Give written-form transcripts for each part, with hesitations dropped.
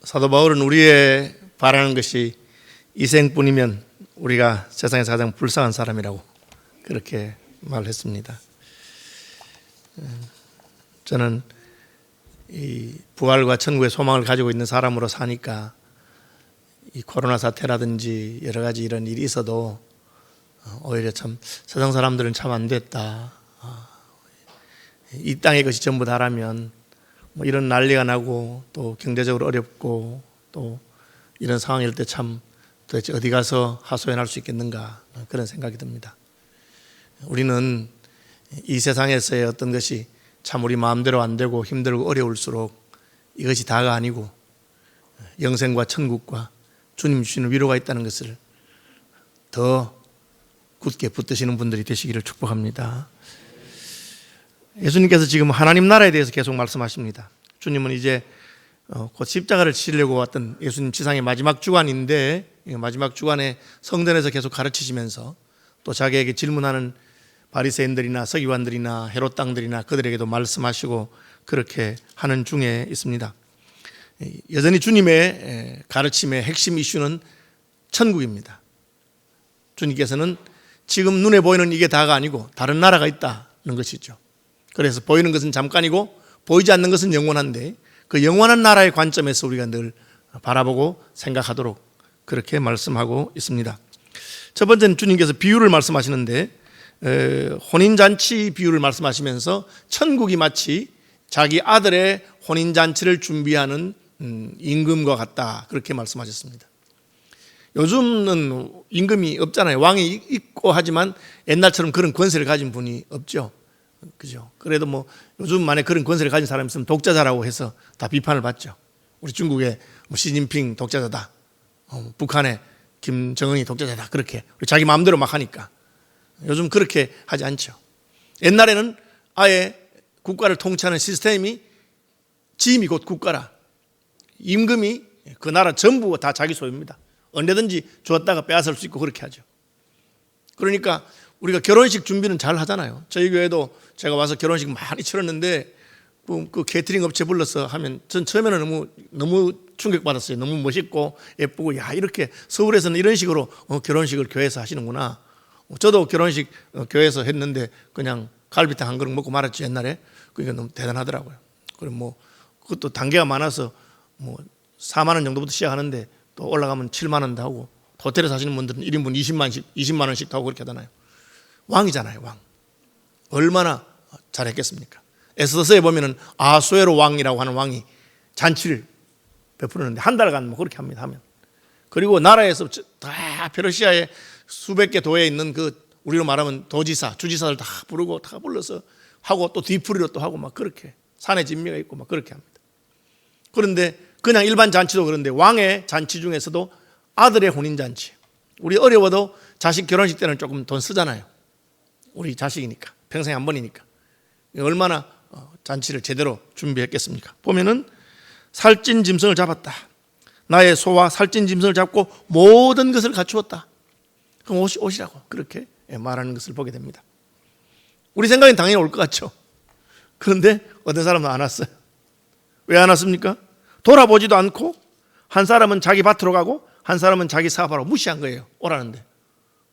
사도 바울은 우리의 바라는 것이 이생뿐이면 우리가 세상에서 가장 불쌍한 사람이라고 그렇게 말했습니다. 저는 이 부활과 천국의 소망을 가지고 있는 사람으로 사니까 이 코로나 사태라든지 여러 가지 이런 일이 있어도 오히려 참 세상 사람들은 참 안 됐다. 이 땅의 것이 전부 다라면 뭐 이런 난리가 나고 또 경제적으로 어렵고 또 이런 상황일 때 참 도대체 어디 가서 하소연할 수 있겠는가 그런 생각이 듭니다. 우리는 이 세상에서의 어떤 것이 참 우리 마음대로 안 되고 힘들고 어려울수록 이것이 다가 아니고 영생과 천국과 주님 주시는 위로가 있다는 것을 더 굳게 붙드시는 분들이 되시기를 축복합니다. 예수님께서 지금 하나님 나라에 대해서 계속 말씀하십니다. 주님은 이제 곧 십자가를 치려고 왔던 예수님 지상의 마지막 주간인데 마지막 주간에 성전에서 계속 가르치시면서 또 자기에게 질문하는 바리새인들이나 서기관들이나 헤롯 당들이나 그들에게도 말씀하시고 그렇게 하는 중에 있습니다. 여전히 주님의 가르침의 핵심 이슈는 천국입니다. 주님께서는 지금 눈에 보이는 이게 다가 아니고 다른 나라가 있다는 것이죠. 그래서 보이는 것은 잠깐이고 보이지 않는 것은 영원한데 그 영원한 나라의 관점에서 우리가 늘 바라보고 생각하도록 그렇게 말씀하고 있습니다. 첫 번째는 주님께서 비유를 말씀하시는데 혼인잔치 비유를 말씀하시면서 천국이 마치 자기 아들의 혼인잔치를 준비하는 임금과 같다 그렇게 말씀하셨습니다. 요즘은 임금이 없잖아요. 왕이 있고 하지만 옛날처럼 그런 권세를 가진 분이 없죠. 그죠? 그래도 뭐 요즘 만에 그런 권세를 가진 사람이 있으면 독자자라고 해서 다 비판을 받죠. 우리 중국의 뭐 시진핑 독자자다, 북한의 김정은이 독자자다 그렇게 자기 마음대로 막 하니까 요즘 그렇게 하지 않죠. 옛날에는 아예 국가를 통치하는 시스템이 지임이 곧 국가라. 임금이 그 나라 전부가 다 자기 소유입니다. 언제든지 주었다가 빼앗을 수 있고 그렇게 하죠. 그러니까 우리가 결혼식 준비는 잘 하잖아요. 저희 교회도 제가 와서 결혼식 많이 치렀는데 그 케이터링 업체 불러서 하면 전 처음에는 너무 충격받았어요. 너무 멋있고 예쁘고 야 이렇게 서울에서는 이런 식으로 결혼식을 교회에서 하시는구나. 저도 결혼식 교회에서 했는데 그냥 갈비탕 한 그릇 먹고 말았지 옛날에. 그러니까 너무 대단하더라고요. 그리고 뭐 그것도 단계가 많아서 뭐 4만 원 정도부터 시작하는데 또 올라가면 7만 원도 하고 호텔에 사시는 분들은 1인분 20만 원씩 하고 그렇게 하잖아요. 왕이잖아요, 왕. 얼마나 잘했겠습니까? 에스더서에 보면은 아수에로 왕이라고 하는 왕이 잔치를 베푸는데 한 달간 뭐 그렇게 합니다. 하면 그리고 나라에서 다 페르시아의 수백 개 도에 있는 그 우리로 말하면 도지사, 주지사들 다 부르고 다 불러서 하고 또 뒤풀이로 또 하고 막 그렇게 산에 진미가 있고 막 그렇게 합니다. 그런데 그냥 일반 잔치도 그런데 왕의 잔치 중에서도 아들의 혼인 잔치. 우리 어려워도 자식 결혼식 때는 조금 돈 쓰잖아요. 우리 자식이니까 평생에 한 번이니까 얼마나 잔치를 제대로 준비했겠습니까? 보면은 살찐 짐승을 잡았다. 나의 소와 살찐 짐승을 잡고 모든 것을 갖추었다. 그럼 오시라고 그렇게 말하는 것을 보게 됩니다. 우리 생각엔 당연히 올 것 같죠. 그런데 어떤 사람은 안 왔어요. 왜 안 왔습니까? 돌아보지도 않고 한 사람은 자기 밭으로 가고 한 사람은 자기 사업하러 무시한 거예요. 오라는데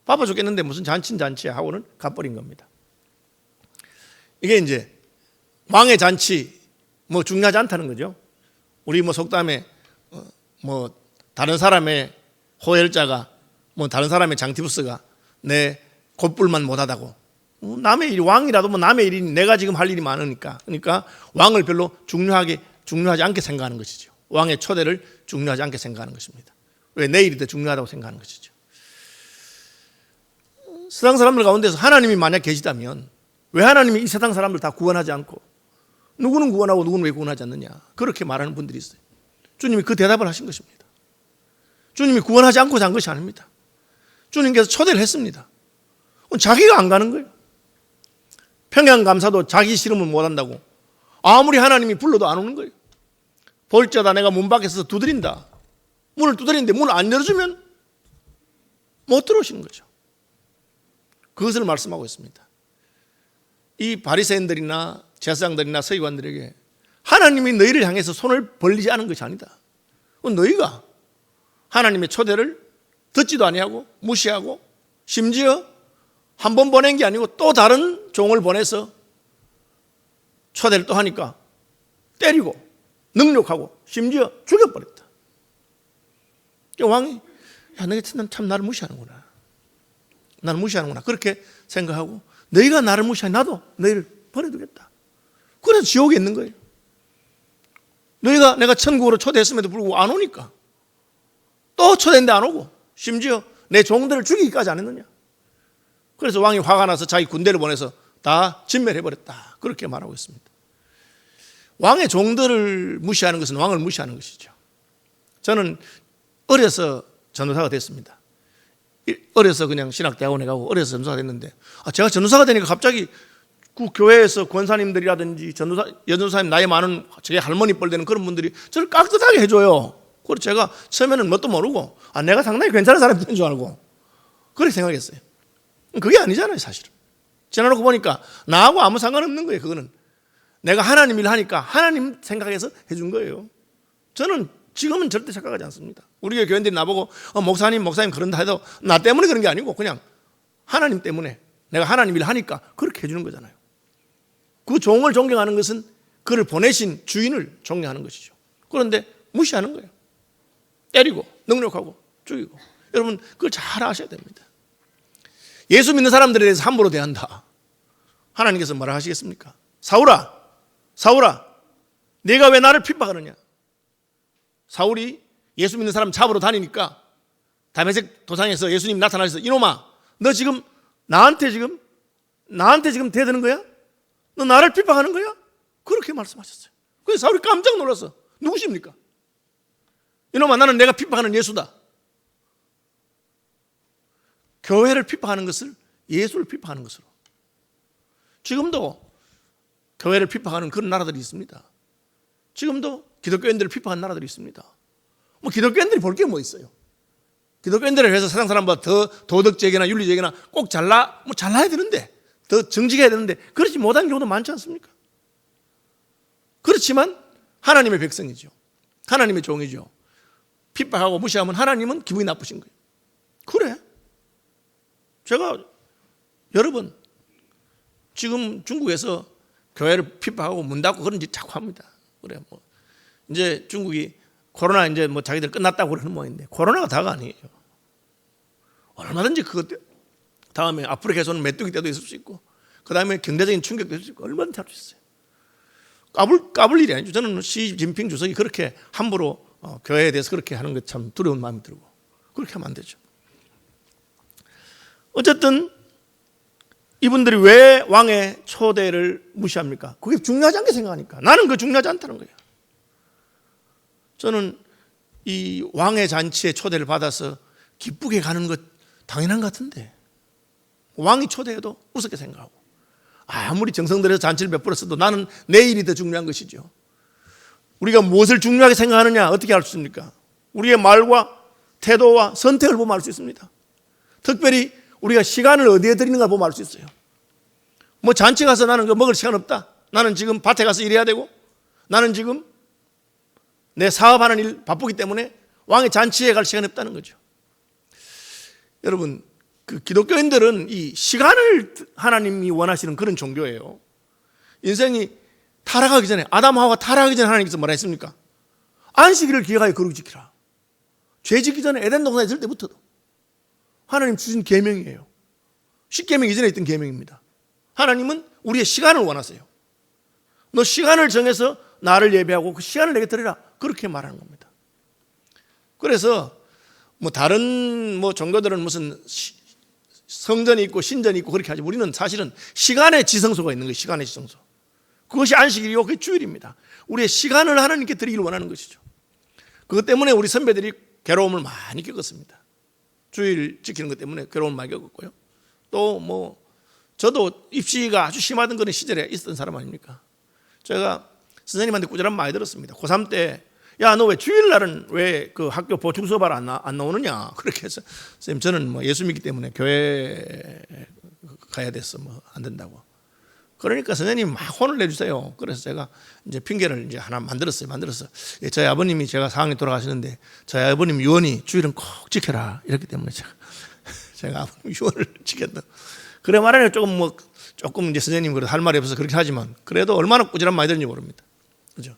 바빠 죽겠는데 무슨 잔치야 하고는 가버린 겁니다. 이게 이제 왕의 잔치 뭐 중요하지 않다는 거죠. 우리 뭐 속담에 뭐 다른 사람의 호열자가 뭐 다른 사람의 장티부스가 내 곱불만 못하다고 남의 일이 왕이라도 뭐 남의 일이니 내가 지금 할 일이 많으니까 그러니까 왕을 별로 중요하지 않게 생각하는 것이죠. 왕의 초대를 중요하지 않게 생각하는 것입니다. 왜 내 일이 더 중요하다고 생각하는 것이죠. 세상 사람들 가운데서 하나님이 만약 계시다면 왜 하나님이 이 세상 사람들 다 구원하지 않고 누구는 구원하고 누구는 왜 구원하지 않느냐 그렇게 말하는 분들이 있어요. 주님이 그 대답을 하신 것입니다. 주님이 구원하지 않고자 한 것이 아닙니다. 주님께서 초대를 했습니다. 자기가 안 가는 거예요. 평양감사도 자기 싫으면 못한다고 아무리 하나님이 불러도 안 오는 거예요. 볼지어다 내가 문 밖에서 두드린다. 문을 두드리는데 문을 안 열어주면 못 들어오시는 거죠. 그것을 말씀하고 있습니다. 이 바리새인들이나 제사장들이나 서기관들에게 하나님이 너희를 향해서 손을 벌리지 않은 것이 아니다. 너희가 하나님의 초대를 듣지도 아니하고 무시하고 심지어 한 번 보낸 게 아니고 또 다른 종을 보내서 초대를 또 하니까 때리고 능욕하고 심지어 죽여버렸다. 왕이 야, 너희 참 나를 무시하는구나. 나를 무시하는구나. 그렇게 생각하고 너희가 나를 무시하니 나도 너희를 버려두겠다. 그래서 지옥에 있는 거예요. 너희가 내가 천국으로 초대했음에도 불구하고 안 오니까 또 초대했는데 안 오고 심지어 내 종들을 죽이기까지 안 했느냐. 그래서 왕이 화가 나서 자기 군대를 보내서 다 진멸해버렸다. 그렇게 말하고 있습니다. 왕의 종들을 무시하는 것은 왕을 무시하는 것이죠. 저는 어려서 전도사가 됐습니다. 어려서 그냥 신학대학원에 가고 어려서 전도사가 됐는데 제가 전도사가 되니까 갑자기 그 교회에서 권사님들이라든지 전도사님 나이 많은 제 할머니 뻘 되는 그런 분들이 저를 깍듯하게 해줘요. 그래서 제가 처음에는 뭣도 모르고 내가 상당히 괜찮은 사람인 줄 알고 그렇게 생각했어요. 그게 아니잖아요, 사실은. 지나놓고 보니까 나하고 아무 상관없는 거예요. 그거는 내가 하나님 일 하니까 하나님 생각해서 해준 거예요. 저는 지금은 절대 착각하지 않습니다. 우리 교인들이 나보고 목사님 그런다 해도 나 때문에 그런 게 아니고 그냥 하나님 때문에 내가 하나님 일 하니까 그렇게 해주는 거잖아요. 그 종을 존경하는 것은 그를 보내신 주인을 존경하는 것이죠. 그런데 무시하는 거예요. 때리고 능욕하고 죽이고. 여러분 그걸 잘 아셔야 됩니다. 예수 믿는 사람들에 대해서 함부로 대한다. 하나님께서 뭐라 하시겠습니까? 사울아 네가 왜 나를 핍박하느냐. 사울이 예수 믿는 사람 잡으러 다니니까 다메섹 도상에서 예수님 나타나셔서 이놈아 너 지금 나한테 지금 대드는 거야? 너 나를 핍박하는 거야? 그렇게 말씀하셨어요. 그래서 사울이 깜짝 놀라서 누구십니까? 이놈아 나는 내가 핍박하는 예수다. 교회를 핍박하는 것을 예수를 핍박하는 것으로. 지금도 교회를 핍박하는 그런 나라들이 있습니다. 지금도 기독교인들을 핍박하는 나라들이 있습니다. 기독교인들이 볼 게 뭐 있어요? 기독교인들을 위해서 세상 사람보다 더 도덕적이나 윤리적이나 꼭 잘나야 되는데 더 정직해야 되는데 그렇지 못한 경우도 많지 않습니까? 그렇지만 하나님의 백성이죠. 하나님의 종이죠. 핍박하고 무시하면 하나님은 기분이 나쁘신 거예요. 그래. 제가 여러 번 지금 중국에서 교회를 핍박하고 문 닫고 그런 짓 자꾸 합니다. 그래 이제 중국이 코로나 이제 자기들 끝났다고 그러는 모양인데 코로나가 다가 아니에요. 얼마든지 그것 다음에 앞으로 계속 메뚜기 때도 있을 수 있고 그 다음에 경제적인 충격도 있을 수 있고 얼마든지 할 수 있어요. 까불 일이 아니죠. 저는 시진핑 주석이 그렇게 함부로 교회에 대해서 그렇게 하는 것 참 두려운 마음이 들고 그렇게 하면 안 되죠. 어쨌든 이분들이 왜 왕의 초대를 무시합니까? 그게 중요하지 않게 생각하니까. 나는 그거 중요하지 않다는 거예요. 저는 이 왕의 잔치에 초대를 받아서 기쁘게 가는 것 당연한 것 같은데 왕이 초대해도 우습게 생각하고 아무리 정성 들여서 잔치를 베풀었어도 나는 내 일이 더 중요한 것이죠. 우리가 무엇을 중요하게 생각하느냐 어떻게 알 수 있습니까? 우리의 말과 태도와 선택을 보면 알 수 있습니다. 특별히 우리가 시간을 어디에 드리는가 보면 알 수 있어요. 잔치 가서 나는 그거 먹을 시간 없다. 나는 지금 밭에 가서 일해야 되고 나는 지금 내 사업하는 일 바쁘기 때문에 왕의 잔치에 갈 시간이 없다는 거죠. 여러분 그 기독교인들은 이 시간을 하나님이 원하시는 그런 종교예요. 인생이 타락하기 전에 아담하와가 타락하기 전에 하나님께서 뭐라 했습니까? 안식일을 기억하여 거룩히 지키라. 죄 짓기 전에 에덴 동산에 있을 때부터도 하나님 주신 계명이에요. 십계명 이전에 있던 계명입니다. 하나님은 우리의 시간을 원하세요. 너 시간을 정해서 나를 예배하고 그 시간을 내게 드리라. 그렇게 말하는 겁니다. 그래서 다른 종교들은 무슨 성전이 있고 신전이 있고 그렇게 하지. 우리는 사실은 시간의 지성소가 있는 거예요. 시간의 지성소. 그것이 안식일이고 그게 주일입니다. 우리의 시간을 하나님께 드리기를 원하는 것이죠. 그것 때문에 우리 선배들이 괴로움을 많이 겪었습니다. 주일 지키는 것 때문에 괴로움을 많이 겪었고요. 또 저도 입시가 아주 심하던 그런 시절에 있었던 사람 아닙니까? 제가 선생님한테 꾸준히 많이 들었습니다. 고3 때 야, 너 왜 주일날은 왜 그 학교 보충 수업을 안 나오느냐? 그렇게 해서 선생님 저는 예수 믿기 때문에 교회 가야 됐어. 안 된다고. 그러니까 선생님 막 혼을 내주세요. 그래서 제가 이제 핑계를 이제 하나 만들었어요. 예, 저희 아버님이 제가 상황에 돌아가시는데 저희 아버님 유언이 주일은 꼭 지켜라. 이렇기 때문에 제가 아버님 유언을 지켰다. 그래 말하면 조금 이제 선생님 그래도 할 말이 없어서 그렇게 하지만 그래도 얼마나 꾸지람 많이 들는지 모릅니다. 그죠?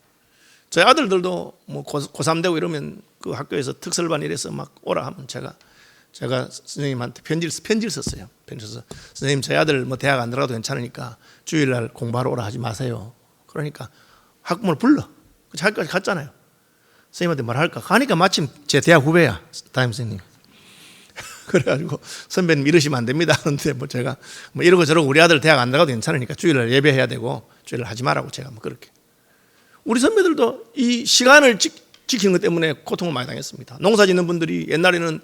저희 아들들도 뭐 고3 되고 이러면 그 학교에서 특설반 이래서 막 오라 하면 제가 선생님한테 편지를 썼어요. 편지 써서 선생님 저희 아들 뭐 대학 안 들어가도 괜찮으니까 주일날 공부하러 오라 하지 마세요. 그러니까 학부모를 불러. 자기까지 갔잖아요. 선생님한테 말할까? 가니까 마침 제 대학 후배야. 담임 선생님. 그래가지고 선배님 이러시면 안 됩니다 하는데 뭐 제가 뭐 이러고 저러고 우리 아들 대학 안 들어가도 괜찮으니까 주일날 예배해야 되고 주일날 하지 말라고 제가 뭐 그렇게. 우리 선배들도 이 시간을 지키는 것 때문에 고통을 많이 당했습니다. 농사 짓는 분들이 옛날에는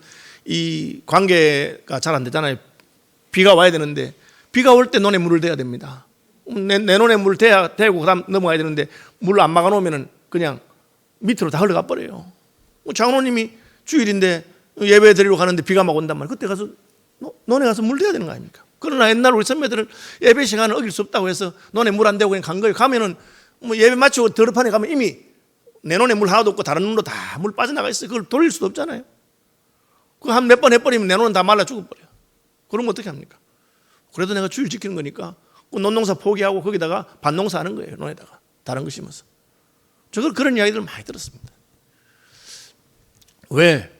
이 관계가 잘 안 되잖아요. 비가 와야 되는데 비가 올 때 논에 물을 대야 됩니다. 내 논에 물을 대고 그다음 넘어가야 되는데 물을 안 막아 놓으면은 그냥 밑으로 다 흘러가 버려요. 장로님이 주일인데 예배 드리러 가는데 비가 막 온단 말이에요. 그때 가서 논에 가서 물 대야 되는 거 아닙니까? 그러나 옛날 우리 선배들은 예배 시간을 어길 수 없다고 해서 논에 물 안 대고 그냥 간 거예요. 가면은 뭐 예배 마치고 들판에 가면 이미 내 논에 물 하나도 없고 다른 논으로 다 물 빠져나가 있어요. 그걸 돌릴 수도 없잖아요. 그거 한 몇 번 해버리면 내 논은 다 말라 죽어버려요. 그러면 어떻게 합니까? 그래도 내가 주일 지키는 거니까 그 논농사 포기하고 거기다가 밭농사 하는 거예요. 논에다가 다른 거 심어서. 저 그런 이야기들을 많이 들었습니다. 왜?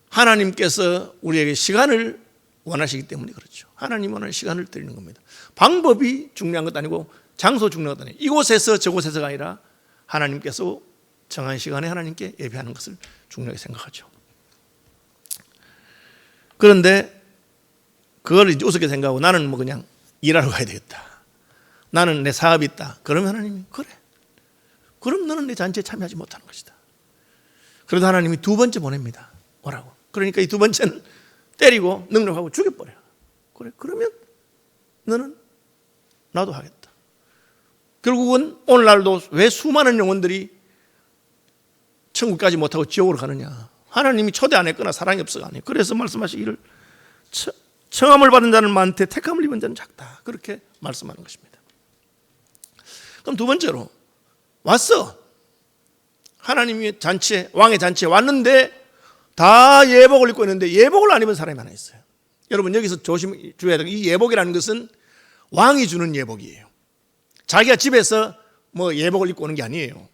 하나님께서 우리에게 시간을 원하시기 때문에 그렇죠. 하나님 원하는 시간을 드리는 겁니다. 방법이 중요한 것도 아니고 장소 중요한 것도 아니에요. 이곳에서 저곳에서가 아니라 하나님께서 정한 시간에 하나님께 예배하는 것을 중요하게 생각하죠. 그런데 그걸 이제 우습게 생각하고 나는 뭐 그냥 일하러 가야 되겠다. 나는 내 사업이 있다. 그러면 하나님이 그래. 그럼 너는 내 잔치에 참여하지 못하는 것이다. 그래도 하나님이 두 번째 보냅니다. 오라고. 그러니까 이 두 번째는 때리고 능력하고 죽여버려요. 그래. 그러면 너는 나도 하겠다. 결국은 오늘날도 왜 수많은 영혼들이 천국까지 못하고 지옥으로 가느냐. 하나님이 초대 안 했거나 사랑이 없어가 아니에요. 그래서 말씀하시기를 청함을 받은 자는 많되 택함을 입은 자는 작다. 그렇게 말씀하는 것입니다. 그럼 두 번째로 왔어. 하나님이 잔치에 왕의 잔치에 왔는데 다 예복을 입고 있는데 예복을 안 입은 사람이 하나 있어요. 여러분 여기서 조심해야 돼요. 이 예복이라는 것은 왕이 주는 예복이에요. 자기가 집에서 뭐 예복을 입고 오는 게 아니에요.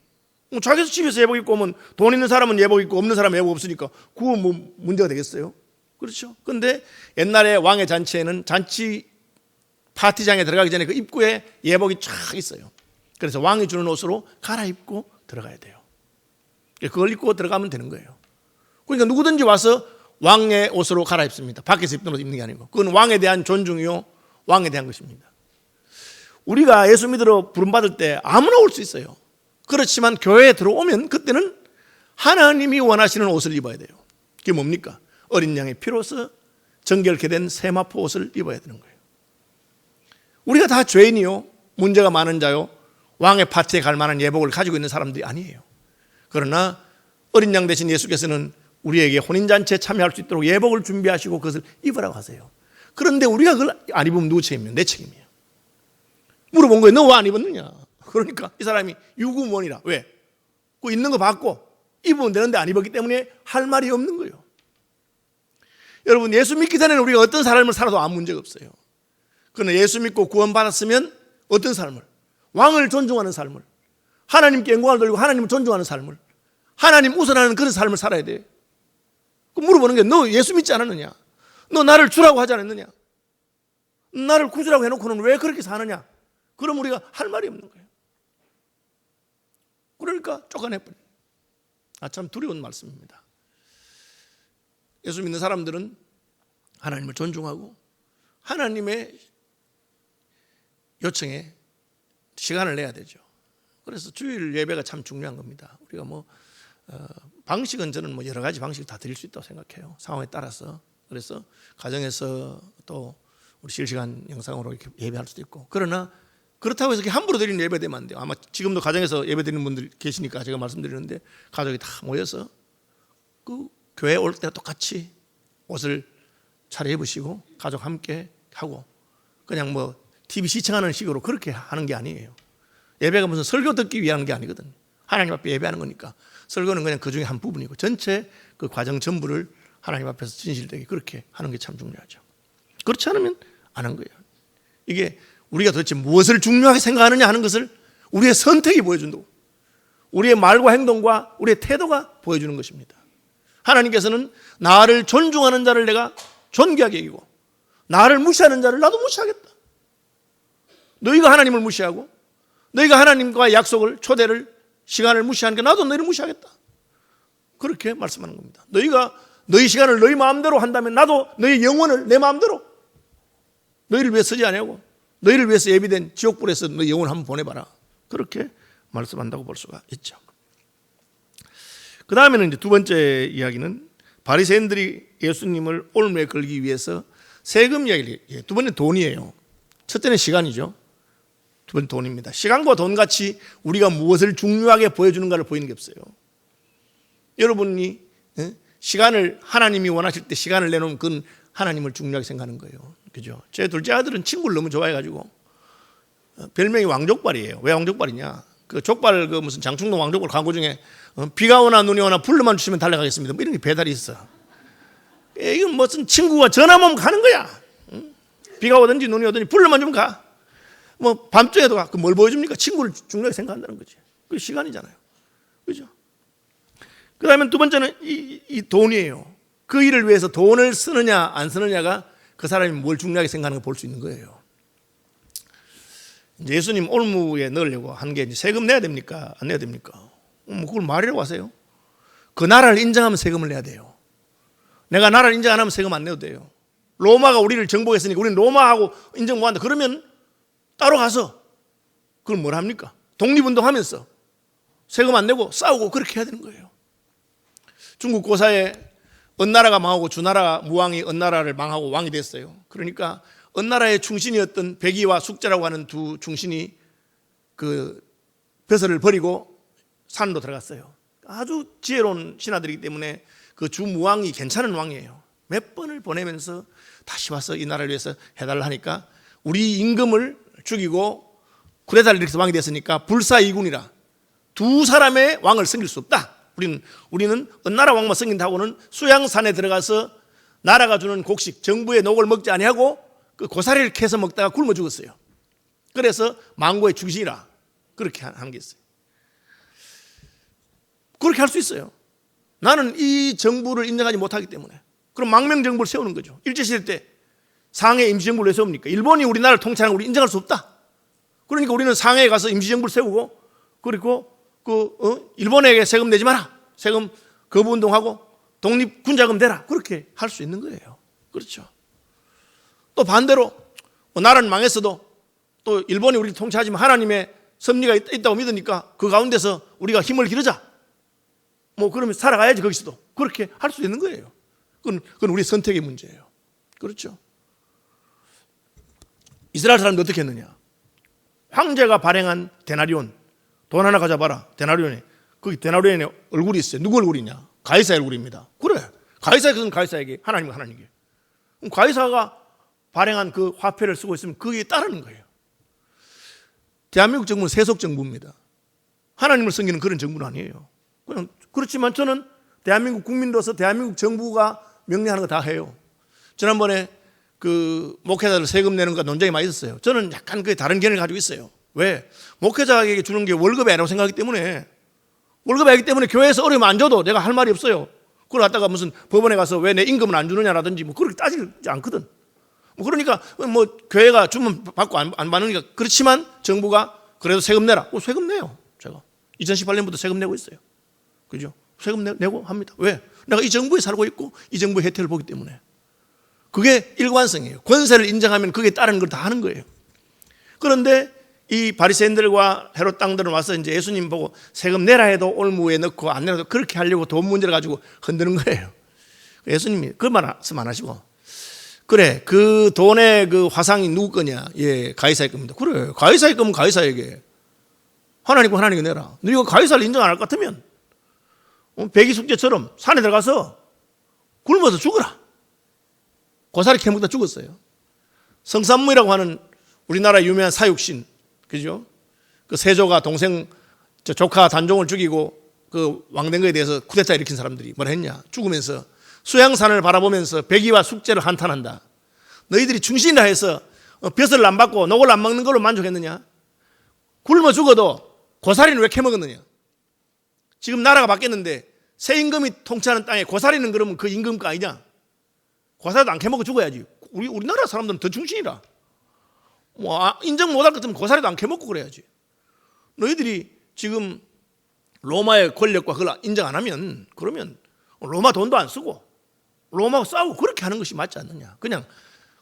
자기가 집에서 예복 입고 오면 돈 있는 사람은 예복 입고 없는 사람은 예복 없으니까 그거 뭐 문제가 되겠어요? 그렇죠? 그런데 옛날에 왕의 잔치에는 잔치 파티장에 들어가기 전에 그 입구에 예복이 쫙 있어요. 그래서 왕이 주는 옷으로 갈아입고 들어가야 돼요. 그걸 입고 들어가면 되는 거예요. 그러니까 누구든지 와서 왕의 옷으로 갈아입습니다. 밖에서 입던 옷 입는 게 아니고. 그건 왕에 대한 존중이요, 왕에 대한 것입니다. 우리가 예수 믿으러 부름받을 때 아무나 올 수 있어요. 그렇지만 교회에 들어오면 그때는 하나님이 원하시는 옷을 입어야 돼요. 그게 뭡니까? 어린 양의 피로서 정결케 된 세마포 옷을 입어야 되는 거예요. 우리가 다 죄인이요, 문제가 많은 자요, 왕의 파티에 갈 만한 예복을 가지고 있는 사람들이 아니에요. 그러나 어린 양 대신 예수께서는 우리에게 혼인잔치에 참여할 수 있도록 예복을 준비하시고 그것을 입으라고 하세요. 그런데 우리가 그걸 안 입으면 누구 책임이에요? 내 책임이에요. 물어본 거예요. 너 왜 안 입었느냐? 그러니까 이 사람이 유구무원이라. 왜? 그 있는 거 받고 입으면 되는데 안 입었기 때문에 할 말이 없는 거예요. 여러분 예수 믿기 전에는 우리가 어떤 삶을 살아도 아무 문제가 없어요. 그러나 예수 믿고 구원받았으면 어떤 삶을? 왕을 존중하는 삶을, 하나님께 영광을 돌리고 하나님을 존중하는 삶을, 하나님 우선하는 그런 삶을 살아야 돼. 물어보는 게 너 예수 믿지 않았느냐? 너 나를 주라고 하지 않았느냐? 나를 구주라고 해놓고는 왜 그렇게 사느냐? 그럼 우리가 할 말이 없는 거예요. 그러니까 쫓아내버려요. 참 두려운 말씀입니다. 예수 믿는 사람들은 하나님을 존중하고 하나님의 요청에 시간을 내야 되죠. 그래서 주일 예배가 참 중요한 겁니다. 우리가 방식은 저는 여러 가지 방식을 다 드릴 수 있다고 생각해요. 상황에 따라서. 그래서 가정에서 또 우리 실시간 영상으로 이렇게 예배할 수도 있고. 그러나 그렇다고 해서 함부로 드리는 예배 되면 안 돼요. 아마 지금도 가정에서 예배 드리는 분들 계시니까 제가 말씀드리는데 가족이 다 모여서 그 교회 올 때 똑같이 옷을 차려입으시고 가족 함께 하고 그냥 TV 시청하는 식으로 그렇게 하는 게 아니에요. 예배가 무슨 설교 듣기 위한 게 아니거든요. 하나님 앞에 예배하는 거니까 설교는 그냥 그 중에 한 부분이고 전체 그 과정 전부를 하나님 앞에서 진실되게 그렇게 하는 게 참 중요하죠. 그렇지 않으면 안 한 거예요. 이게 우리가 도대체 무엇을 중요하게 생각하느냐 하는 것을 우리의 선택이 보여준다고. 우리의 말과 행동과 우리의 태도가 보여주는 것입니다. 하나님께서는 나를 존중하는 자를 내가 존귀하게 여기고 나를 무시하는 자를 나도 무시하겠다. 너희가 하나님을 무시하고 너희가 하나님과의 약속을, 초대를, 시간을 무시하니까 나도 너희를 무시하겠다. 그렇게 말씀하는 겁니다. 너희가 너희 시간을 너희 마음대로 한다면 나도 너희 영혼을 내 마음대로 너희를 위해 쓰지 아니하고 너희를 위해서 예비된 지옥불에서 너희 영혼을 한번 보내봐라. 그렇게 말씀한다고 볼 수가 있죠. 그 다음에는 이제 두 번째 이야기는 바리새인들이 예수님을 올무에 걸기 위해서 세금 이야기를 해요. 두 번째는 돈이에요. 첫째는 시간이죠. 두 번째는 돈입니다. 시간과 돈같이 우리가 무엇을 중요하게 보여주는가를 보이는 게 없어요. 여러분이 시간을 하나님이 원하실 때 시간을 내놓으면 그건 하나님을 중요하게 생각하는 거예요. 그죠? 제 둘째 아들은 친구를 너무 좋아해가지고 별명이 왕족발이에요. 왜 왕족발이냐? 그 족발 그 무슨 장충동 왕족발 광고 중에 비가 오나 눈이 오나 불러만 주시면 달려가겠습니다. 뭐 이런 게 배달이 있어. 이건 무슨 친구가 전화만 오면 가는 거야. 비가 오든지 눈이 오든지 불러만 주면 가. 뭐 밤중에도 가. 뭘 보여줍니까? 친구를 중요하게 생각한다는 거지. 그 시간이잖아요. 그죠? 그 다음에 두 번째는 이 돈이에요. 그 일을 위해서 돈을 쓰느냐 안 쓰느냐가 그 사람이 뭘 중요하게 생각하는 걸 볼 수 있는 거예요. 이제 예수님 올무에 넣으려고 한 게 세금 내야 됩니까? 안 내야 됩니까? 그걸 말이라고 하세요. 그 나라를 인정하면 세금을 내야 돼요. 내가 나라를 인정 안 하면 세금 안 내도 돼요. 로마가 우리를 정복했으니까 우리는 로마하고 인정 못 한다. 그러면 따로 가서 그걸 뭘 합니까? 독립운동하면서 세금 안 내고 싸우고 그렇게 해야 되는 거예요. 중국 고사에 은나라가 망하고 주나라 무왕이 은나라를 망하고 왕이 됐어요. 그러니까 은나라의 충신이었던 백의와 숙제라고 하는 두 충신이 그 벼슬을 버리고 산으로 들어갔어요. 아주 지혜로운 신하들이기 때문에 그 주무왕이 괜찮은 왕이에요. 몇 번을 보내면서 다시 와서 이 나라를 위해서 해달라 하니까 우리 임금을 죽이고 쿠데타를 일으켜서 왕이 됐으니까 불사이군이라 두 사람의 왕을 섬길 수 없다. 우리는 은나라 왕만 섬긴다고는 수양산에 들어가서 나라가 주는 곡식 정부의 녹을 먹지 아니하고 그 고사리를 캐서 먹다가 굶어 죽었어요. 그래서 망고의 중신이라 그렇게 한 게 있어요. 그렇게 할 수 있어요. 나는 이 정부를 인정하지 못하기 때문에. 그럼 망명정부를 세우는 거죠. 일제시대 때 상해 임시정부를 왜 세웁니까? 일본이 우리나라를 통치하는 걸 우리 인정할 수 없다. 그러니까 우리는 상해에 가서 임시정부를 세우고 그리고 일본에게 세금 내지 마라. 세금 거부운동하고 독립군자금 대라. 그렇게 할 수 있는 거예요. 그렇죠. 또 반대로 나라는 망했어도 또 일본이 우리를 통치하지만 하나님의 섭리가 있다고 믿으니까 그 가운데서 우리가 힘을 기르자. 뭐 그러면 살아가야지 거기서도. 그렇게 할 수 있는 거예요. 그건 우리 선택의 문제예요. 그렇죠. 이스라엘 사람들 어떻게 했느냐. 황제가 발행한 데나리온 돈 하나 가져봐라. 데나리온에. 거기 데나리온에 얼굴이 있어요. 누구 얼굴이냐? 가이사의 얼굴입니다. 그래. 가이사에게는 가이사에게, 하나님은 하나님에게. 그럼 가이사가 발행한 그 화폐를 쓰고 있으면 그게 따르는 거예요. 대한민국 정부는 세속 정부입니다. 하나님을 섬기는 그런 정부는 아니에요. 그냥 그렇지만 저는 대한민국 국민으로서 대한민국 정부가 명령하는 거 다 해요. 지난번에 그 목회자들 세금 내는 거 논쟁이 많이 있었어요. 저는 약간 그 다른 견해를 가지고 있어요. 왜? 목회자에게 주는 게 월급이 아니라고 생각하기 때문에 월급이 아니기 때문에 교회에서 어려우면 안 줘도 내가 할 말이 없어요. 그걸 갖다가 무슨 법원에 가서 왜 내 임금을 안 주느냐라든지 뭐 그렇게 따지지 않거든. 뭐 그러니까 뭐 교회가 주면 받고 안 받으니까 그렇지만 정부가 그래도 세금 내라. 세금 내요. 제가 2018년부터 세금 내고 있어요. 그죠? 세금 내고 합니다. 왜? 내가 이 정부에 살고 있고 이 정부의 혜택을 보기 때문에. 그게 일관성이에요. 권세를 인정하면 그게 따르는 걸 다 하는 거예요. 그런데 이 바리새인들과 헤롯 당들은 와서 이제 예수님 보고 세금 내라 해도 올무에 넣고 안 내라도 그렇게 하려고 돈 문제를 가지고 흔드는 거예요. 예수님이 그 말씀 안 하시고 그래 그 돈의 그 화상이 누구 거냐? 예, 가이사의 겁니다. 그래 가이사의 거면 가이사에게 하나님과 하나님께 내라. 너희가 가이사를 인정 안 할 것 같으면 백의 숙제처럼 산에 들어가서 굶어서 죽어라. 고사리 캐먹다 죽었어요. 성산무이라고 하는 우리나라 유명한 사육신, 그죠? 그 세조가 동생 조카 단종을 죽이고 그 왕된 거에 대해서 쿠데타 일으킨 사람들이 뭐라 했냐? 죽으면서 수양산을 바라보면서 백의와 숙제를 한탄한다. 너희들이 충신이라 해서 벼슬을 안 받고 녹을 안 먹는 걸로 만족했느냐? 굶어 죽어도 고사리는 왜 캐먹었느냐? 지금 나라가 바뀌었는데 새 임금이 통치하는 땅에 고사리는 그러면 그 임금가 아니냐? 고사리도 안 캐먹고 죽어야지. 우리나라 사람들은 더 충신이라. 뭐 인정 못할 것 같으면 고사리도 안 캐먹고 그래야지. 너희들이 지금 로마의 권력과 그걸 인정 안 하면 그러면 로마 돈도 안 쓰고 로마하고 싸우고 그렇게 하는 것이 맞지 않느냐. 그냥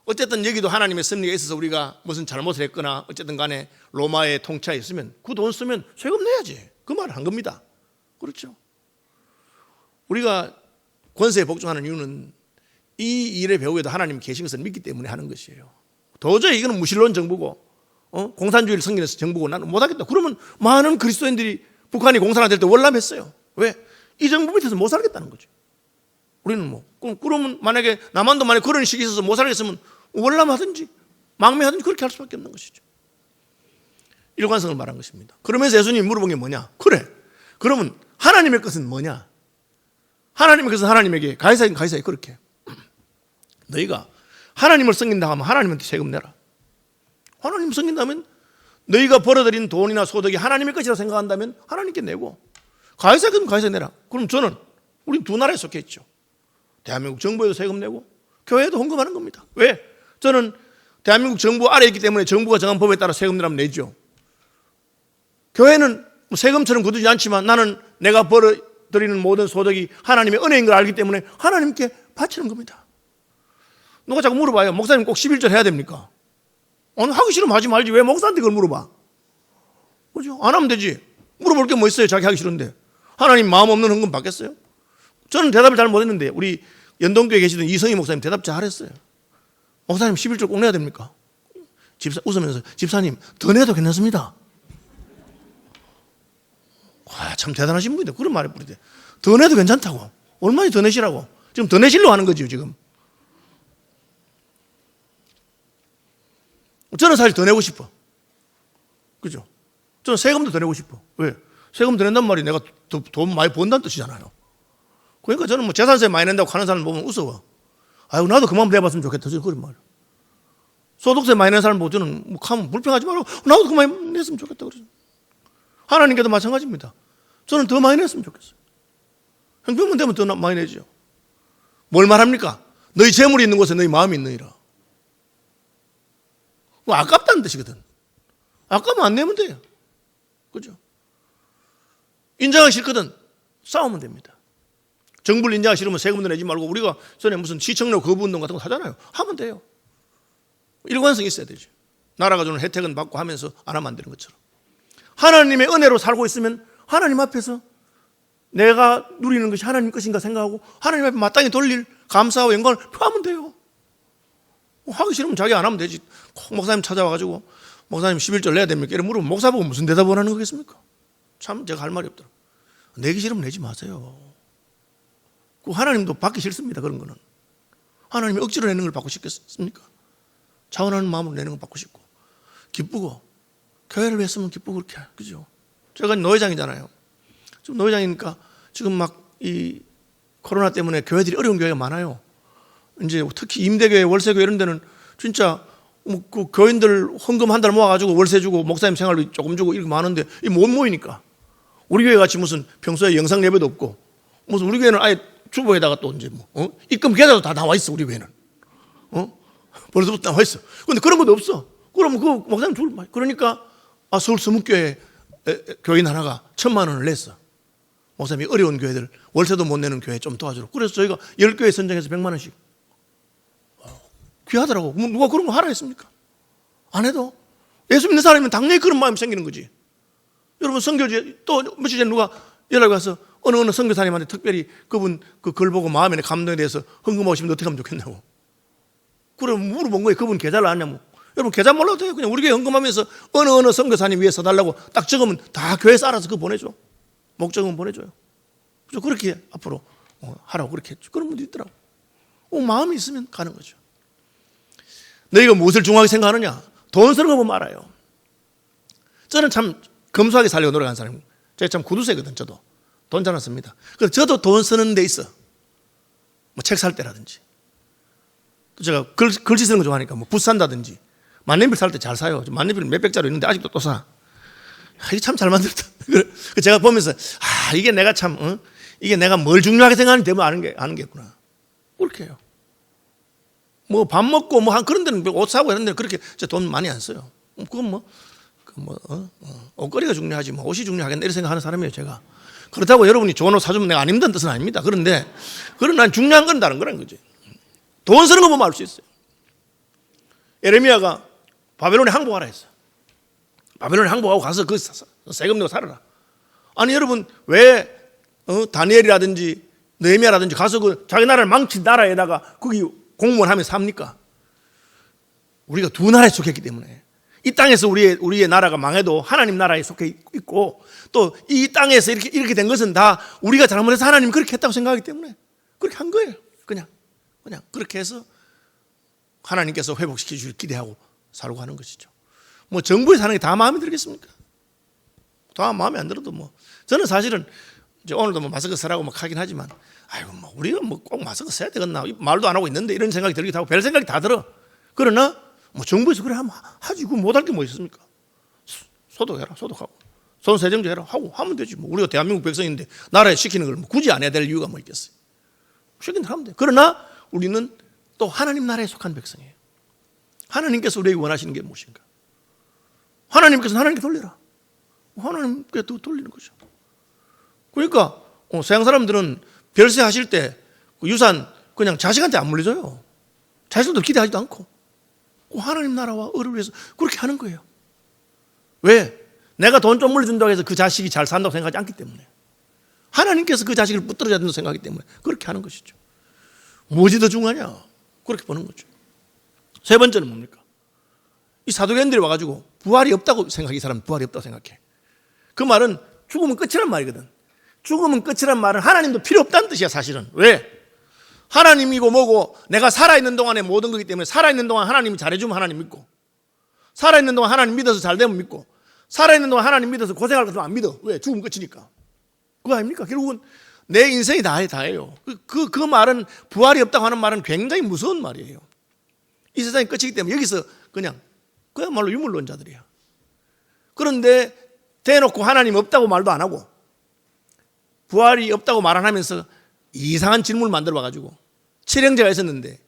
어쨌든 여기도 하나님의 섭리가 있어서 우리가 무슨 잘못을 했거나 어쨌든 간에 로마의 통치하에 있으면 그 돈 쓰면 세금 내야지. 그 말을 한 겁니다. 그렇죠. 우리가 권세에 복종하는 이유는 이 일의 배후에도 하나님이 계신 것을 믿기 때문에 하는 것이에요. 도저히 이거는 무신론 정부고 공산주의를 섬기는 정부고 나는 못하겠다. 그러면 많은 그리스도인들이 북한이 공산화될 때 월남했어요. 왜? 이 정부 밑에서 못 살겠다는 거죠. 우리는 뭐 그러면 만약에 남한도 만약에 그런 식이 있어서 못 살겠으면 월남하든지 망명하든지 그렇게 할 수밖에 없는 것이죠. 일관성을 말한 것입니다. 그러면서 예수님이 물어본 게 뭐냐? 그래. 그러면 하나님의 것은 뭐냐? 하나님의 것은 하나님에게, 가이사인 가이사에 그렇게. 너희가 하나님을 섬긴다 하면 하나님한테 세금 내라. 하나님을 섬긴다면 너희가 벌어들인 돈이나 소득이 하나님의 것이라고 생각한다면 하나님께 내고, 가이사의 것은 가이사에 내라. 그럼 저는 우리 두 나라에 속해 있죠. 대한민국 정부에도 세금 내고 교회에도 헌금하는 겁니다. 왜? 저는 대한민국 정부 아래에 있기 때문에 정부가 정한 법에 따라 세금 내라면 내죠. 교회는 세금처럼 거두지 않지만 나는 내가 벌어들이는 모든 소득이 하나님의 은혜인 걸 알기 때문에 하나님께 바치는 겁니다. 누가 자꾸 물어봐요. 목사님 꼭 11절 해야 됩니까? 아니, 하기 싫으면 하지 말지. 왜 목사한테 그걸 물어봐? 그죠? 안 하면 되지. 물어볼 게 뭐 있어요? 자기 하기 싫은데. 하나님 마음 없는 헌금 받겠어요? 저는 대답을 잘 못했는데 우리 연동교에 계시던 이성희 목사님 대답 잘했어요. 목사님 11절 꼭 내야 됩니까? 웃으면서 집사님 더 내도 괜찮습니다. 와, 참 대단하신 분이다. 그런 말을 부르대. 더 내도 괜찮다고. 얼마나 더 내시라고. 지금 더 내시려고 하는 거지요 지금. 저는 사실 더 내고 싶어. 그죠? 저는 세금도 더 내고 싶어. 왜? 세금 더 낸단 말이 내가 돈 많이 번다는 뜻이잖아요. 그러니까 저는 뭐 재산세 많이 낸다고 하는 사람 보면 웃어요. 아유, 나도 그만 내봤으면 좋겠다. 저는 그런 말. 소득세 많이 내는 사람 보고 저는 뭐 가면 불평하지 말고 나도 그만 냈으면 좋겠다. 그러죠. 하나님께도 마찬가지입니다. 저는 더 많이 냈으면 좋겠어요. 형편만 되면 더 많이 내죠. 뭘 말합니까? 너희 재물이 있는 곳에 너희 마음이 있느니라. 뭐 아깝다는 뜻이거든. 아까면 안 내면 돼요. 그죠? 인정하기 싫거든. 싸우면 됩니다. 정부를 인정하기 싫으면 세금도 내지 말고 우리가 전에 무슨 시청료 거부운동 같은 거 하잖아요. 하면 돼요. 일관성이 있어야 되죠. 나라가 주는 혜택은 받고 하면서 안 하면 안 되는 것처럼. 하나님의 은혜로 살고 있으면 하나님 앞에서 내가 누리는 것이 하나님 것인가 생각하고 하나님 앞에 마땅히 돌릴 감사와 영광을 표하면 돼요. 하기 싫으면 자기 안 하면 되지. 꼭 목사님 찾아와가지고 목사님 11절 내야 됩니까? 이런 물으면 목사 보고 무슨 대답을 하는 거겠습니까? 참 제가 할 말이 없더라고요. 내기 싫으면 내지 마세요. 하나님도 받기 싫습니다. 그런 거는. 하나님이 억지로 내는 걸 받고 싶겠습니까? 자원하는 마음으로 내는 걸 받고 싶고 기쁘고 교회를 했으면 기쁘고 그렇게. 그죠? 제가 노회장이잖아요. 지금 노회장이니까 지금 막 이 코로나 때문에 교회들이 어려운 교회가 많아요. 이제 특히 임대교회, 월세교회 이런 데는 진짜 뭐 그 교인들 헌금 한 달 모아가지고 월세 주고 목사님 생활비 조금 주고 이렇게 많은데 이 못 모이니까 우리 교회 같이 무슨 평소에 영상 예배도 없고 무슨 우리 교회는 아예 주보에다가 또 이제 뭐 입금 계좌도 다 나와 있어. 우리 교회는 벌써부터 나와 있어. 근데 그런 것도 없어. 그러면 그 목사님 줄 말. 그러니까 서울 서문교회 교인 하나가 1,000만 원을 냈어. 목사님이 어려운 교회들 월세도 못 내는 교회 좀 도와주라. 그래서 저희가 10교회 선정해서 100만 원씩. 귀하더라고. 누가 그런 거 하라 했습니까? 안 해도. 예수 믿는 사람이면 당연히 그런 마음이 생기는 거지. 여러분 선교지 또 며칠 전에 누가 연락이 와서 어느 선교사님한테 특별히 그분 그 글 보고 마음에 감동에 대해서 헌금하시면 어떻게 하면 좋겠냐고. 그래 물어본 거예요. 그분 계좌를 아냐고. 여러분 계좌 몰라도 돼요. 그냥 우리 교회 헌금하면서 어느 선교사님 위에 써달라고 딱 적으면 다 교회에서 알아서 그거 보내줘. 목적은 보내줘요. 그래서 그렇게 앞으로 하라고 그렇게 했죠. 그런 분도 있더라고. 마음이 있으면 가는 거죠. 너희가 무엇을 중요하게 생각하느냐? 돈 쓰는 거 보면 알아요. 저는 참 검소하게 살려고 노력하는 사람이고, 제가 참 구두쇠거든. 저도 돈 잘 안 씁니다. 그래서 저도 돈 쓰는 데 있어. 뭐 책 살 때라든지, 또 제가 글씨 쓰는 거 좋아하니까 뭐 붓 산다든지, 만년필 살 때 잘 사요. 만년필 몇백짜리 있는데 아직도 또 사. 이게 참 잘 만들었다. 제가 보면서 이게 내가 참 이게 내가 뭘 중요하게 생각하는지 되면 아는 게 있구나. 그렇게 해요. 뭐 밥 먹고 뭐 한 그런 데는 옷 사고 이런 데는 그렇게 돈 많이 안 써요. 그건 옷걸이가 중요하지 뭐 옷이 중요하겠네 이렇게 생각하는 사람이에요. 제가. 그렇다고 여러분이 좋은 옷 사주면 내가 안 입는다는 뜻은 아닙니다. 그런데 난 중요한 건 다른 거라는 거지. 돈 쓰는 거 보면 알 수 있어요. 예레미야가 바벨론에 항복하라 했어. 바벨론에 항복하고 가서 그 세금 내고 살아라. 아니 여러분 왜 다니엘이라든지 느헤미야라든지 가서 그 자기 나라를 망친 나라에다가 거기 공무원 하면 삽니까? 우리가 두 나라에 속했기 때문에 이 땅에서 우리의 나라가 망해도 하나님 나라에 속해 있고, 또 이 땅에서 이렇게 된 것은 다 우리가 잘못해서 하나님이 그렇게 했다고 생각하기 때문에 그렇게 한 거예요. 그냥 그렇게 해서 하나님께서 회복시켜 주길 기대하고 살고 하는 것이죠. 뭐 정부에 사는 게 다 마음에 들겠습니까? 다 마음에 안 들어도 뭐 저는 사실은 이제 오늘도 뭐 마스크 쓰라고 막 하긴 하지만 뭐 우리가 뭐 꼭 마스크 써야 되겠나 말도 안 하고 있는데 이런 생각이 들기도 하고 별 생각이 다 들어. 그러나 뭐 정부에서 그래 하면 하지. 그거 못할 게 뭐 있습니까? 소독해라, 소독하고 손세정제 해라 하고 하면 되지. 뭐 우리가 대한민국 백성인데 나라에 시키는 걸 뭐 굳이 안 해야 될 이유가 뭐 있겠어요? 시키는 대로 하면 돼. 그러나 우리는 또 하나님 나라에 속한 백성이에요. 하나님께서 우리에게 원하시는 게 무엇인가? 하나님께서 하나님께 돌려라. 하나님께 돌리는 거죠. 그러니까 서양 사람들은 별세 하실 때 그 유산 그냥 자식한테 안 물려줘요. 자식도 기대하지도 않고 하나님 나라와 을을 위해서 그렇게 하는 거예요. 왜? 내가 돈 좀 물려준다고 해서 그 자식이 잘 산다고 생각하지 않기 때문에, 하나님께서 그 자식을 붙들어야 된다고 생각하기 때문에 그렇게 하는 것이죠. 무엇이 더 중요하냐? 그렇게 보는 거죠. 세 번째는 뭡니까? 이 사도계인들이 와가지고 부활이 없다고 생각해. 이 사람은 부활이 없다고 생각해. 그 말은 죽으면 끝이란 말이거든. 죽으면 끝이란 말은 하나님도 필요 없다는 뜻이야. 사실은. 왜? 하나님이고 뭐고 내가 살아있는 동안에 모든 거기 때문에, 살아있는 동안 하나님이 잘해주면 하나님 믿고, 살아있는 동안 하나님 믿어서 잘 되면 믿고, 살아있는 동안 하나님 믿어서 고생할 것도 안 믿어. 왜? 죽으면 끝이니까. 그거 아닙니까? 결국은 내 인생이 다예요. 그 말은, 부활이 없다고 하는 말은 굉장히 무서운 말이에요. 이 세상이 끝이기 때문에 여기서 그야말로 유물론자들이야. 그런데 대놓고 하나님 없다고 말도 안 하고 부활이 없다고 말 안 하면서 이상한 질문을 만들어 봐가지고, 칠형제가 있었는데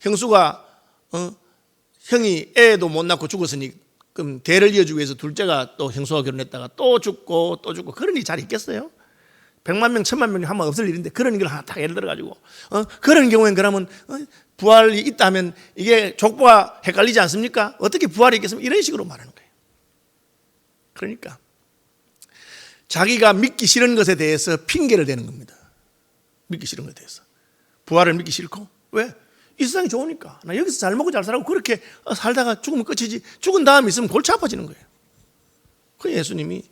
형수가 형이 애도 못 낳고 죽었으니 그럼 대를 이어주기 위해서 둘째가 또 형수와 결혼했다가 또 죽고 그런 일이 잘 있겠어요? 100만 명, 1000만 명이 하면 없을 일인데 그런 걸 하나 딱 예를 들어가지고 그런 경우엔 그러면 부활이 있다면 이게 족보가 헷갈리지 않습니까? 어떻게 부활이 있겠습니까? 이런 식으로 말하는 거예요. 그러니까 자기가 믿기 싫은 것에 대해서 핑계를 대는 겁니다. 믿기 싫은 것에 대해서. 부활을 믿기 싫고. 왜? 이 세상이 좋으니까. 나 여기서 잘 먹고 잘 살고 그렇게 살다가 죽으면 끝이지. 죽은 다음에 있으면 골치 아파지는 거예요. 그 예수님이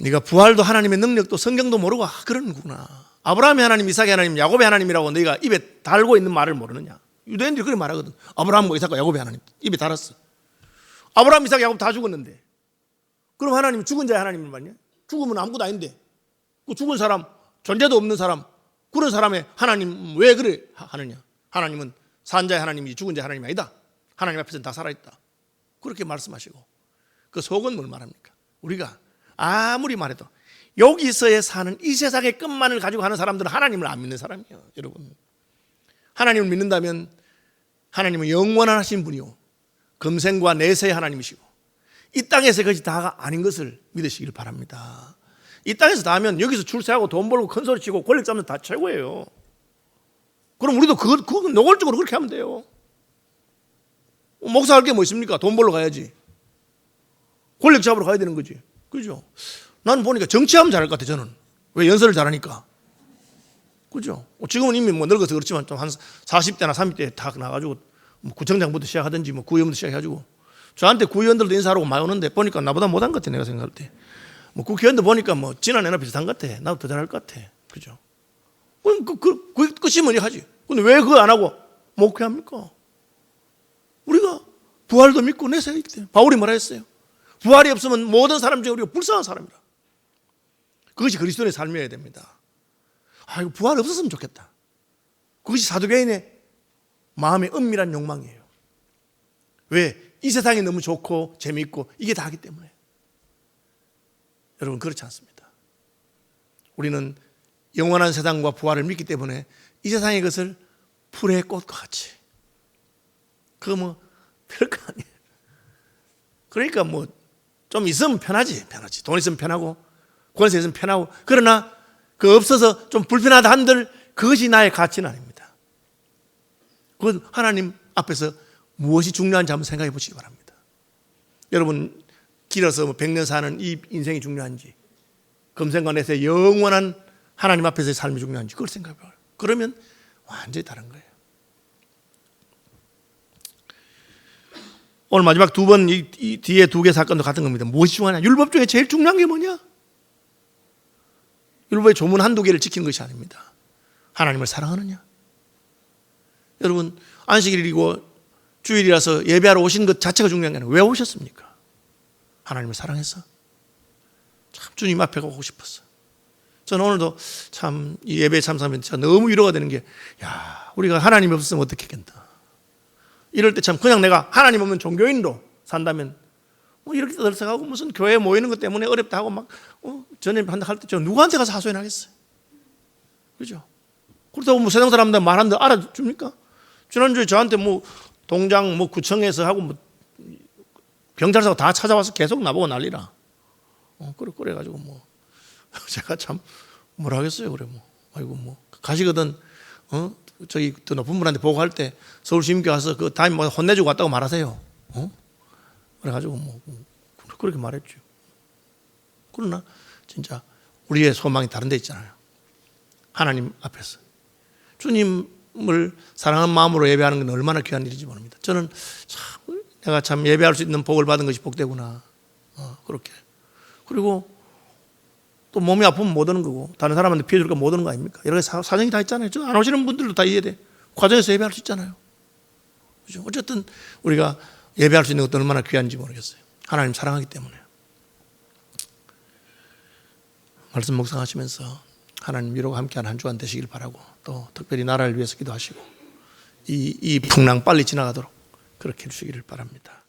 네가 부활도 하나님의 능력도 성경도 모르고 그러는구나. 아브라함의 하나님, 이삭의 하나님, 야곱의 하나님이라고 너희가 입에 달고 있는 말을 모르느냐. 유대인들이 그렇게 말하거든. 아브라함과 이삭과 야곱의 하나님 입에 달았어. 아브라함, 이삭, 야곱 다 죽었는데 그럼 하나님이 죽은 자의 하나님을 말이냐? 죽으면 아무것도 아닌데 그 죽은 사람, 존재도 없는 사람, 그런 사람의 하나님 왜 그래 하느냐? 하나님은 산 자의 하나님이지 죽은 자의 하나님이 아니다. 하나님 앞에서는 다 살아있다. 그렇게 말씀하시고, 그 속은 뭘 말합니까? 우리가 아무리 말해도 여기서의 사는 이 세상의 끝만을 가지고 하는 사람들은 하나님을 안 믿는 사람이에요. 여러분, 하나님을 믿는다면 하나님은 영원하신 분이요 금생과 내세의 하나님이시고 이 땅에서 그것이 다가 아닌 것을 믿으시길 바랍니다. 이 땅에서 다 하면 여기서 출세하고 돈 벌고 큰 소리 치고 권력 잡는 다 최고예요. 그럼 우리도 그거 노골적으로 그렇게 하면 돼요. 목사 할 게 뭐 있습니까? 돈 벌러 가야지. 권력 잡으러 가야 되는 거지. 그죠? 나는 보니까 정치하면 잘할 것 같아. 저는. 왜? 연설을 잘하니까. 그죠? 지금은 이미 뭐 늙어서 그렇지만 좀 한 40대나 30대에 다 나가지고 뭐 구청장부터 시작하든지 뭐 구의원부터 시작해가지고, 저한테 구의원들도 인사하라고 많이 오는데 보니까 나보다 못한 것 같아. 내가 생각할 때 뭐 국회의원도 보니까 뭐 지난해나 비슷한 것 같아. 나도 더 잘할 것 같아. 그죠? 끝이면 하지. 근데 왜 그거 안 하고 뭐 어떻게 합니까? 우리가 부활도 믿고 내세우기 때문에. 바울이 뭐라 했어요? 부활이 없으면 모든 사람 중에 우리가 불쌍한 사람이라. 그것이 그리스도인의 삶이어야 됩니다. 아, 이거 부활 없었으면 좋겠다. 그것이 사두개인의 마음의 은밀한 욕망이에요. 왜? 이 세상이 너무 좋고 재미있고 이게 다하기 때문에. 여러분, 그렇지 않습니다. 우리는 영원한 세상과 부활을 믿기 때문에 이 세상의 것을 풀의 꽃과 같이, 그거 뭐 별거 아니에요. 그러니까 뭐 좀 있으면 편하지. 돈 있으면 편하고 권세 있으면 편하고, 그러나 그 없어서 좀 불편하다 한들 그것이 나의 가치는 아닙니다. 그건 하나님 앞에서 무엇이 중요한지 한번 생각해 보시기 바랍니다. 여러분, 길어서 100년 사는 이 인생이 중요한지, 금생관에서 영원한 하나님 앞에서의 삶이 중요한지, 그걸 생각해 봐요. 그러면 완전히 다른 거예요. 오늘 마지막 두 번, 이 뒤에 두 개 사건도 같은 겁니다. 무엇이 중요하냐? 율법 중에 제일 중요한 게 뭐냐? 율법의 조문 한두 개를 지키는 것이 아닙니다. 하나님을 사랑하느냐? 여러분, 안식일이고 주일이라서 예배하러 오신 것 자체가 중요한 게 아니라 왜 오셨습니까? 하나님을 사랑해서, 참 주님 앞에 가고 싶었어. 저는 오늘도 참 이 예배에 참석하면서 너무 위로가 되는 게, 야, 우리가 하나님이 없으면 어떻게 했겠다. 이럴 때 참 그냥 내가 하나님 없는 종교인으로 산다면 뭐 이렇게 떠들썩하고 무슨 교회에 모이는 것 때문에 어렵다 하고 막 전염한다 할 때 저 누구한테 가서 하소연하겠어요? 그죠? 그렇다고 뭐 세상 사람들 말하는데 알아줍니까? 지난주에 저한테 뭐 동장 뭐 구청에서 하고 뭐 경찰서가 다 찾아와서 계속 나보고 난리라. 그래가지고 뭐 제가 참 뭐라 하겠어요. 그래 뭐 아이고 뭐 가시거든 저기 더 높은 분한테 보고할 때 서울시민께 가서 그 담임 뭐 혼내주고 왔다고 말하세요. 그래가지고 뭐 그렇게 말했죠. 그러나 진짜 우리의 소망이 다른 데 있잖아요. 하나님 앞에서 주님을 사랑하는 마음으로 예배하는 건 얼마나 귀한 일인지 모릅니다. 저는 참 내가 참 예배할 수 있는 복을 받은 것이 복되구나. 그렇게. 그리고 또 몸이 아프면 못 오는 거고 다른 사람한테 피해 줄까 못 오는 거 아닙니까? 여러 가지 사정이 다 있잖아요. 안 오시는 분들도 다 이해돼. 과정에서 예배할 수 있잖아요. 그렇죠? 어쨌든 우리가 예배할 수 있는 것도 얼마나 귀한지 모르겠어요. 하나님 사랑하기 때문에. 말씀 묵상하시면서 하나님 위로가 함께하는 한 주간 되시길 바라고, 또 특별히 나라를 위해서 기도하시고 이 풍랑 빨리 지나가도록 그렇게 해주시기를 바랍니다.